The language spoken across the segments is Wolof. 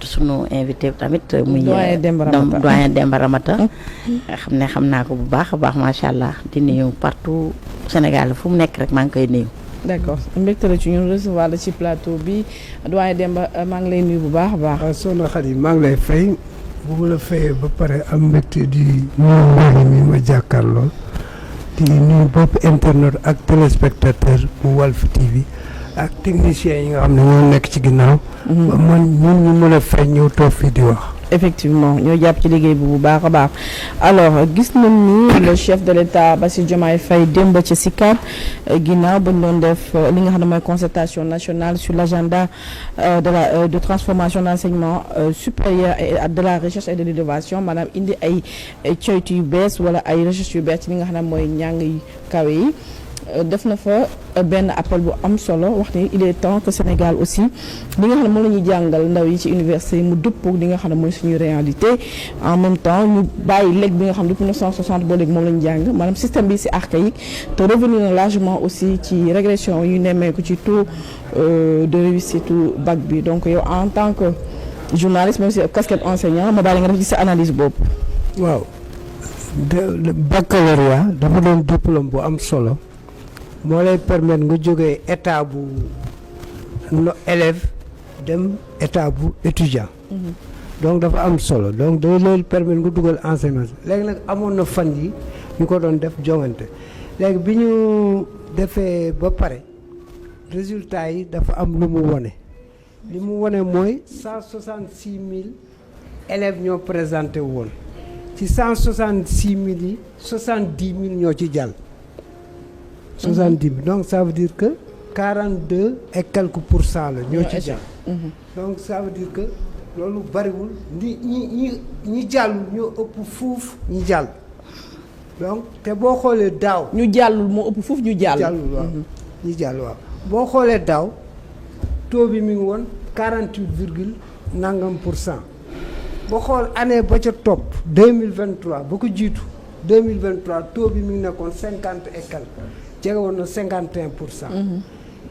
sunu invité tamit muy doyen Demba Ramata xam naa ko bu baax a baax macha allah di nuyu partout Sénégal fu mu nekk rek maa ngi koy nuyu. d'accord mbégte la ci ñun recevoir la ci plateau bi doyen Demba maa ngi lay nuyu bu baax a baax. waaw soxna Khady maa ngi lay fay bu ma la fayee ba pare am mbégte di nuyu mbooloo mi ma jàkkaarloo di nuyu bopp internet ak téléspectateur bu Walf TV ak techniciens yi nga xam ne ñoo nekk ci ginnaaw. ba man ñun ñu mën a fay ñëw toog fii di wax. effectivement ñoo jàpp ci liggéey bi bu baax a baax alors gis nañ ni le chef de l'État Bassirou Diomaye Faye démb ci SICAP ginnaaw ba ñu doon def li nga xam ne mooy concertation nationale sur l'agenda de transformation de l'enseignement supérieur et de la recherche et de l'innovation maanaam indi ay coytu yu bees wala ay recherche yu bees ci li nga xam ne mooy njàng yu kawe yi. def na fa benn appel bu am solo wax ni il est temps que Sénégal aussi li nga xam ne moom la ñuy jàngal ndaw yi ci université yi mu dëppoo li nga xam ne mooy suñu réalité en même temps ñu bàyyi léegi bi nga xam ne depuis 1960 ba léegi moom la ñu jàng maanaam système bi c'est archaïque te revenir na largement aussi ci régression yu nemmeeku ci taux de réussite bac bi donc yow en tant que journaliste même si casquette enseignant ma bàyyi nga def ci sa analyse boobu. waaw baccalauréat dafa doon diplôme bu am solo. moo lay permettre nga jógee état bu élève dem état bu étudiant. donc dafa am solo donc da loolu permettre nga dugal enseignement léegi nag amoon na fan yi ñu ko doon def joŋante léegi bi ñu defee ba pare résultat yi dafa am lu mu wone li mu wone mooy 166 000 élèves ñoo présenté woon ci 166 000 yi 70 000 ñoo ci jàll. 70 000 donc ça veut dire que 42 et quelques pour cent la ñoo ci jàll. donc ça veut dire que loolu bariwul ñi jàllul ñoo ëpp fuuf ñi jàll. donc te boo xoolee daaw. ñu jàllul moo ëpp fuuf ñu jàll. jàllul waaw ñi jàll waaw boo xoolee daaw taux bi mi ngi woon 48 virgule nangam pour cent boo xool année ba ca topp 2023 ba ko jiitu 2023 taux bi mi ngi nekkoon 50 et quelques. jege woon na 51 pour cent.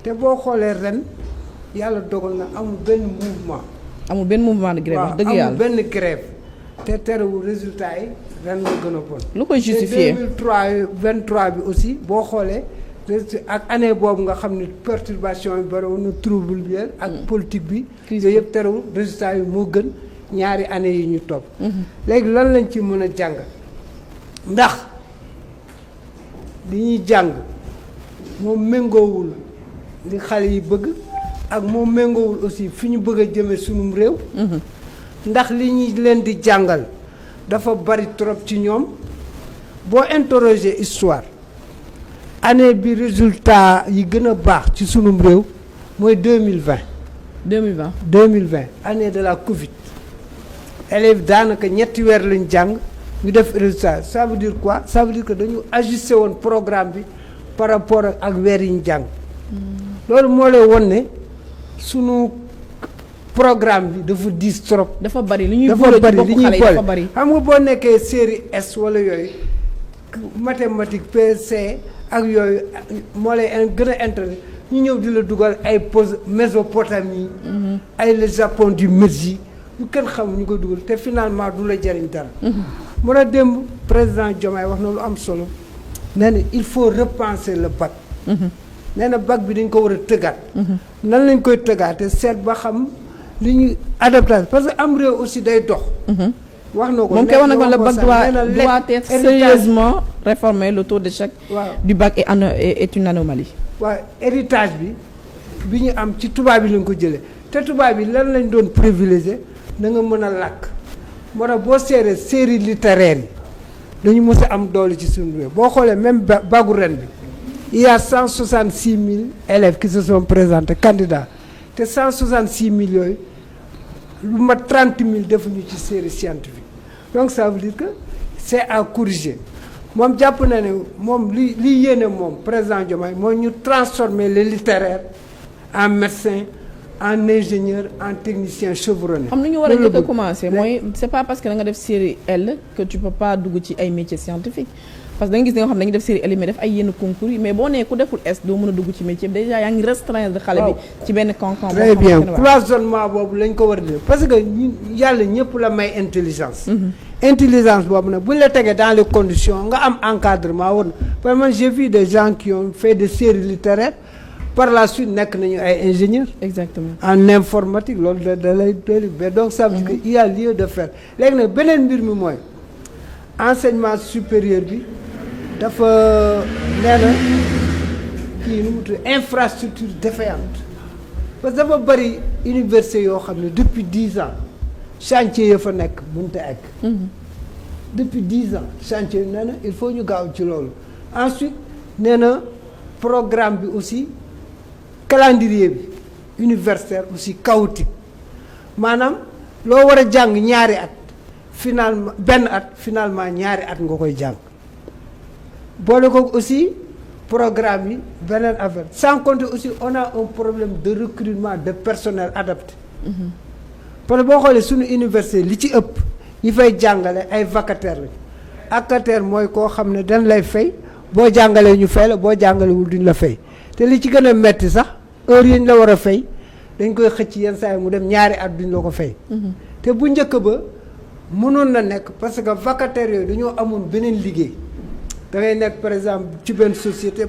te boo xoolee ren yàlla dogal na amul benn mouvement. amul benn mouvement de grève wax dëgg yàlla amul benn grève te terewul résultat yi ren la gën a bon. lu koy justifier te 2023 bi aussi boo xoolee ak année boobu nga xam ne perturbation yi bari woon na trouble bi ak politique bi. yooyu yëpp terewul résultat yi moo gën ñaari année yi ñu topp. léegi lan lañ ci mën a jàng ndax li ñuy jàng. moom méngoowul li xale yi bëgg ak moom méngoowul aussi fi ñu bëgg a jëme sunum réew. ndax li ñuy leen di jàngal dafa bari trop ci ñoom boo interroger histoire année bi résultat yi gën a baax ci sunum réew mooy 2020. 2020 année de la Covid élèves daanaka ñetti weer lañ jàng ñu def résultat ça veut dire quoi ça veut dire que dañu ajusté woon programme bi. par rapport ak weer yi ñu jàng loolu moo lay won ne sunu programme bi dafa diis trop. dafa bari li ñuy boole dafa bari xam nga boo nekkee série S wala yooyu mathématique PC ak yooyu moo lay gën a intéressé ñu ñëw di la dugal ay Mésopotamie. ay le Japon du Meiji ñu kenn xam ñu ko dugal te finalement du la jariñ dara. moo tax démb président Diomaye wax na lu am solo. nee na il faut repenser le bac. nee na bac bi dañ ko war a tëggaat. nan lañ koy tëggaate seet ba xam li ñu adaptation parce que am réew aussi day dox. wax na ko moom kay wax na ko le bac doit être sérieusement réformé le taux d'échec du bac est une anomalie. waaw héritage bi ñu am ci tubaab bi lañ ko jëlee te tubaab bi lan lañ doon privilégié na nga mën a làkk moo tax boo seeree série littéraire yi. dañu mës a am doole ci suñu réew boo xoolee même bagu ren bi il y a 166 000 élèves qui se sont présentés candidats te 166 000 yooyu lu mat 30 000 defuñu ci série scientifique donc ça veut dire que c'est à corriger moom jàpp na ne moom li yéene moom président Diomaye mooy ñu transformer les littéraires en médecins en ingénieur en technicien chevronné. xam nañu war a njëkk a commencer mooy c'est pas parce que da nga def série L que tu peux pas dugg ci ay métiers scientifiques parce que da nga gis ne nga xam ne dañuy def série élimée def ay yenn concours yi mais boo nee ku deful S doo mën a dugg ci métier bi déjà yaa ngi restreindre xale bi ci benn cancan. très bien cloisonnement boobu lañ ko war a def parce que yàlla ñëpp la may intelligence. intelligence boobu nag bu ñu la tegee dans les conditions nga am encadrement war na parce que man j'ai vu des gens qui ont fait des séries littéraires par la suite nekk nañu ay ingénieurs. exactement en informatique loolu da lay mais donc ça veut dire que il y a lieu de faire léegi nag beneen mbir mi mooy enseignement supérieur bi dafa nee na kii nu mu tudd infrastructure défaillante parce que dafa bëri université yoo xam ne depuis 10 ans chantier ya fa nekk mënut a egg. depuis 10 ans chantier nee na il faut ñu gaaw ci loolu ensuite nee na programme bi aussi calendrier bi universitaire aussi chaotique maanaam loo war a jàng ñaari at finalement benn at finalement ñaari at nga koy jàng boole ko aussi programme yi beneen affaire sans compter aussi on a un problème de recrutement de personnel adapté. parce que boo xoolee suñu université li ci ëpp ñi fay jàngale ay vacataires lañu vacataire mooy koo xam ne dañ lay fay boo jàngalee ñu fay la boo jàngalewul duñ la fay te li ci gën a metti sax heure yi ñu la war a fay dañ koy xëcc yenn saa yi mu dem ñaari at duñ la ko fay. te bu njëkk ba mënoon na nekk parce que vacataires yooyu dañoo amoon beneen liggéey da ngay nekk par exemple ci benn société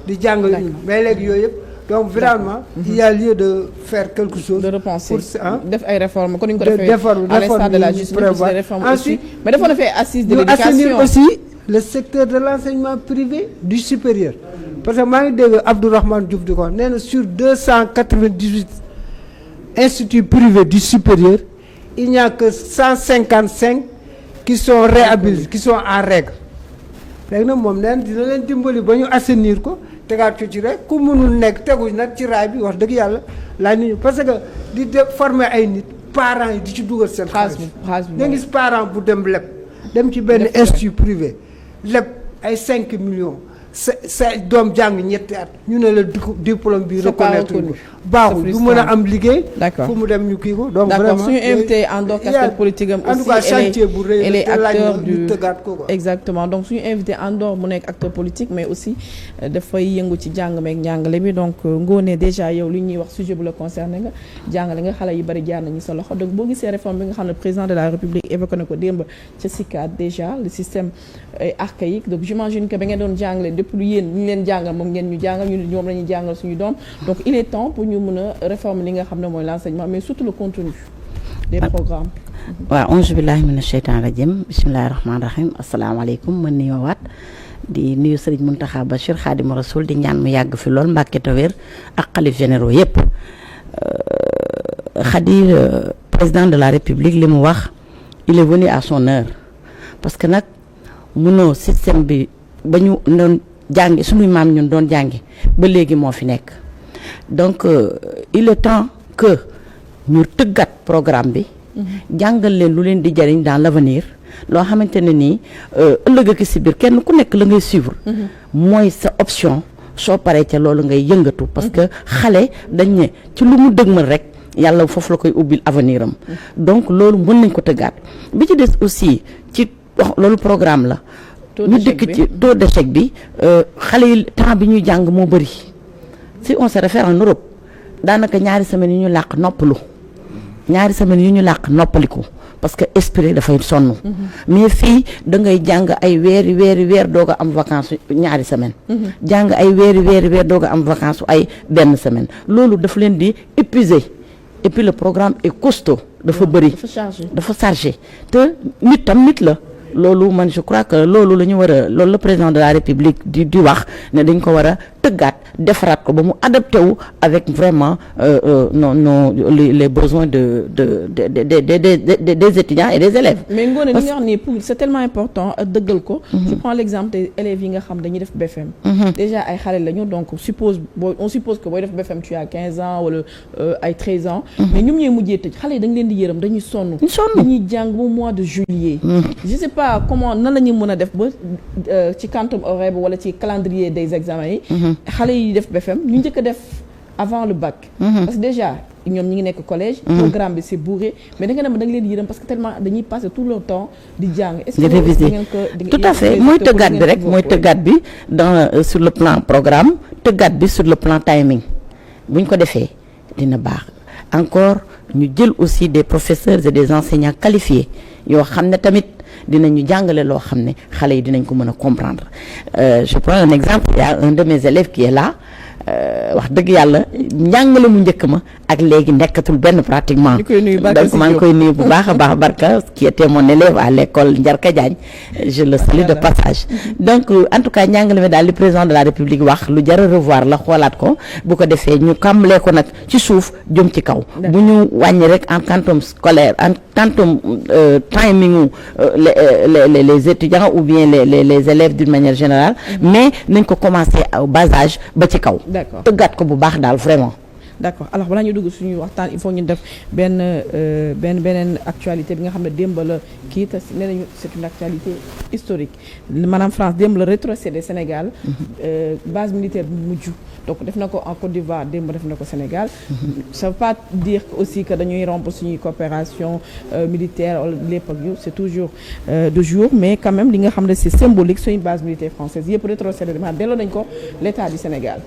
di jàngal ñu mais léegi yooyu yëpp. donc vraiment il y a lieu de faire quelque chose. de repenser pour def ay réformes kon ni ñu ko defee à l'instar de la justice des réformes aussi mais dafa na fay assise de l'éducation assainir aussi le secteur de l'enseignement privé du supérieur parce que maa ngi dégg Abdourahmane Diouf di ko nee na sur 298 instituts privés du supérieur il n'y a que 155 qui sont réhabilités qui sont en règle léegi nag moom nee na dina leen dimbali ba ñu assainir ko tegaat ko ci rek ku mënul nekk tegu nag ci raay bi wax dëgg yàlla laaj nañu parce que di former ay nit parents yi di ci dugal seen xaalis da gis parent bu dem ci benn institut privé leb ay 5 millions sa doom jàng ñetti at ñu ne la diplôme bi reconnaître ko baaxul du mën a am liggéey fu mu dem ñu kii ko donc vraiment suñu invité en dehors casquette politique am aussi en tout cas chantier bu rëy elle est acteur du tëggaat ko quoi exactement donc suñu invité en dehors mu nekk acteur politique mais aussi dafay yëngu ci jàng meeg njàngale bi donc Ngoné déjà yow li ñuy wax sujet bu la concerné nga jàngale nga xale yu bari jaar nañu sa loxo donc boo gisee réforme bi nga xam ne président de la République évoqué na ko démb ca CICAD déjà le système archaïque donc j'imagine que ba ngeen doon jàngale depuis lu yéen ñu leen jàngal moom ngeen ñu jàngal ñu ñoom la ñuy jàngal suñu doom donc il est temps pour ñu mën a réformer li nga xam ne mooy l'enseignement mais surtout le contenu des programmes. waaw auzu billahi mina sheytaan rajim bismillahi rahmaani rahim asalaamaaleykum mën nañoo waat di nuyu Serigne Mountakha Bachir Khadimu Rasoul di ñaan mu yàgg fi lool Mbàkke te wér ak xalif généraux yépp Khady président de la République li mu wax il est venu à son heure parce que nag mënoo système bi ba ñu doon jàngi suñuy maam ñun doon jàngi ba léegi moo fi nekk donc il est temps que ñu tëggat programme bi jàngal leen lu leen di jariñ dans l'avenir loo xamante ne nii ëllëg ak si biir kenn ku nekk la ngay suivre mooy sa option soo paree ca loolu ngay yëngatu parce que xale dañ ne ci lu mu dëgmal rek yàlla foofu la koy ubbil avenir am donc loolu mën nañ ko tëggaat bi ci des aussi ci loolu programme la ñu dëkk ci taux d'échec bi xale yi temps bi ñuy jàng moo bëri si on se réfère en Europe daanaka ñaari semaines yu ñu làq noppalu ñaari semaines yu ñu làq noppaliku parce que esprit dafay sonn mais fii da ngay jàng ay weer doog a am vacances ñaari semaines jàng ay weer doog a am vacances ay benn semaine loolu dafa leen di épuiser et puis le programme est costaud dafa bëri dafa chargé te nit tam nit la loolu man je crois que loolu la ñu war a loolu le président de la République di wax ne dañ ko war a tëggaat defaraat ko ba mu adapté wu avec vraiment les besoins des étudiants et des élèves. mais Ngoné li nga wax nii pour c'est tellement important dëggal ko. je prends l'exemple des élèves yi nga xam dañuy def BFM. déjà ay xale lañu donc on suppose que booy def BFM tu as 15 ans wala ay 13 ans. mais ñoom ñooy mujjee tëj xale yi dañ leen di yërëm dañuy sonn. dañuy jàng ba mois de juillet. je sais pas comment nan la ñu mën a def ba ci quantum horaire bi wala ci calendrier des examens yi. xale yi def BFM ñu njëkk a def avant le bac. parce que déjà ñoom ñi ngi nekk collège. programme bi c'est bourré mais da nga dem da nga leen yërëm parce que tellement dañuy passer tout le temps di jàng. est-ce que di réviser tout à fait mooy tëggaat bi rek mooy tëggaat bi dans sur le plan programme tëggaat bi sur le plan timing buñ ko defee dina baax encore ñu jël aussi des professeurs et des enseignants qualifiés yoo xam ne tamit dinañu jàngale loo xam ne xale yi dinañ ko mën a comprendre je prends un exemple il y a un de mes élèves qui est là wax dëgg yàlla njàngale mu njëkk ma ak léegi nekkatul benn pratiquement donc maa ngi koy nuyu bu baax a baax Barka qui était mon élève à l'école Ndiarka Diagne je le salue de passage donc en tout cas njàngale mi daal li président de la République wax lu jar a revoir la xoolaat ko bu ko defee ñu kàmbalee ko nag ci suuf jëm ci kaw bu ñu wàññi rek en quantum scolaire en quantum timing les étudiants ou bien les élèves d'une manière générale mais nañ ko commencer au bas âge ba ci kaw d'accord tëggaat ko bu baax daal vraiment. d'accord alors balaa ñu dugg suñuy waxtaan il faut ñu def beneen actualité bi nga xam ne démb la kii te nee nañu c'est une actualité historique maanaam France démb la rétrocédé Sénégal base militaire bu mujj donc def na ko en Côte d'Ivoire démb def na ko Sénégal ça veut pas dire aussi que dañuy rompre suñuy coopération militaire wala lépp ak yu c'est toujours de jour mais quand même li nga xam ne c'est symbolique suñu base militaire française yëpp rétrocédé maanaam delloo nañ ko l'état du Sénégal.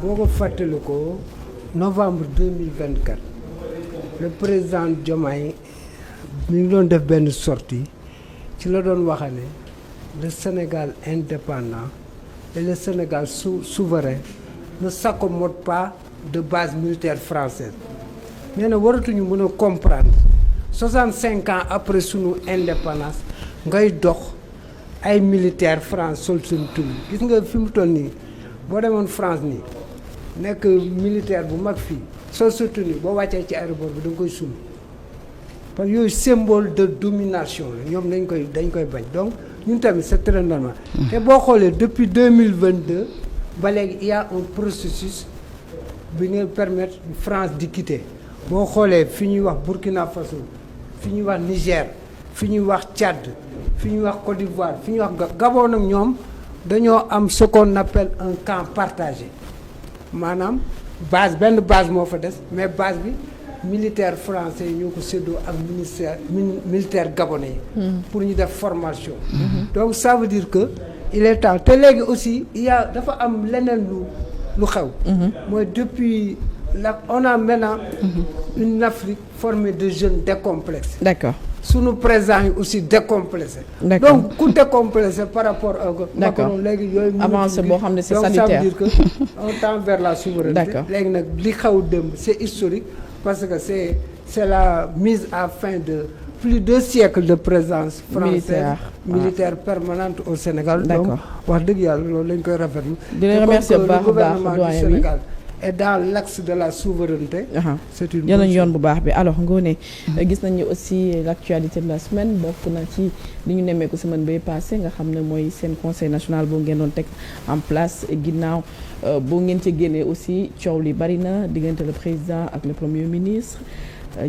boo ko fàttali ko novembre 2024 le président Diomaye mi ngi doon def benn sortie ci la doon waxa ne le Sénégal indépendant et le Sénégal souverain ne s'accommode pas de base militaire française mais na waratuñu mën a comprendre 65 ans après sunu indépendance ngay dox ay militaire France sol seen tur gis nga fi mu toll nii boo demoon France nii nekk militaire bu mag fii sol sa tenue boo wàccee ci aéroport bi da nga koy sumb parce que yooyu symbole de domination la ñoom dañ koy bañ donc ñun tamit c'est très normal te boo xoolee depuis 2022 ba léegi il y a un processus bi nga permettre France di quitter boo xoolee fi ñuy wax Burkina Faso fi ñuy wax Niger fi ñuy wax Tchad fi ñuy wax Côte d'Ivoire fi ñuy wax Gabon nag ñoom dañoo am ce qu'on appelle un camp partagé maanaam benn base moo fa des mais base bi militaire français yi ñoo ko séddoo ak militaire gabonais yi pour ñu def formation donc ça veut dire que il est temps te léegi aussi dafa am leneen lu xew mooy depuis on a maintenant une Afrique formée de jeunes décomplexés. D'accord. Sunu président yi aussi décomplexé. Donc ku décomplexé par rapport ak Macron léegi yooyu avancé boo xam ne c'est donc sanitaire. ça veut dire que on tend vers la souveraineté. D'accord. Léegi nag li xew démb c'est historique parce que c'est la mise à fin de plus de siècles de présence française militaire permanente au Sénégal. D'accord. Donc wax dëgg yàlla loolu lañ koy rafetlu. di leen remercier bu baax a baax doyen bi et dans l'axe de la souveraineté. C'est une jëlañ yoon bu baax bi alors Ngoné gis nañu aussi l'actualité de la semaine bokk na ci li ñu nemmeeku semaine bay passé nga xam ne mooy seen conseil national boo ngeen doon teg en place ginnaaw boo ngeen ci génnee aussi coow li bari na diggante le président ak le premier ministre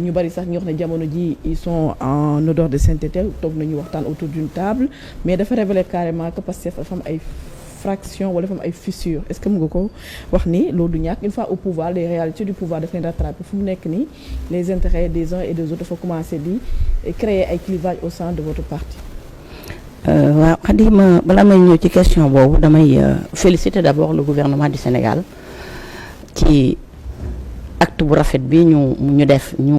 ñu bari sax ñu wax ne jamono ji ils sont en odeur de sainteté toog nañu waxtaan autour d'une table mais dafa révéler carrément que Pastef dafa am ay fraction wala dafa am ay fissures est-ce que mu nga ko wax ni loolu du ñàkk une fois au pouvoir les réalités du pouvoir daf leen rattraper fu mu nekk nii les intérêts des uns et des autres dafa commencer di créer ay clivages au sein de votre parti. waaw Khadima balaa may ñëw ci question boobu damay féliciter d'abord le gouvernement du Sénégal ci acte bu rafet bi ñu def ñu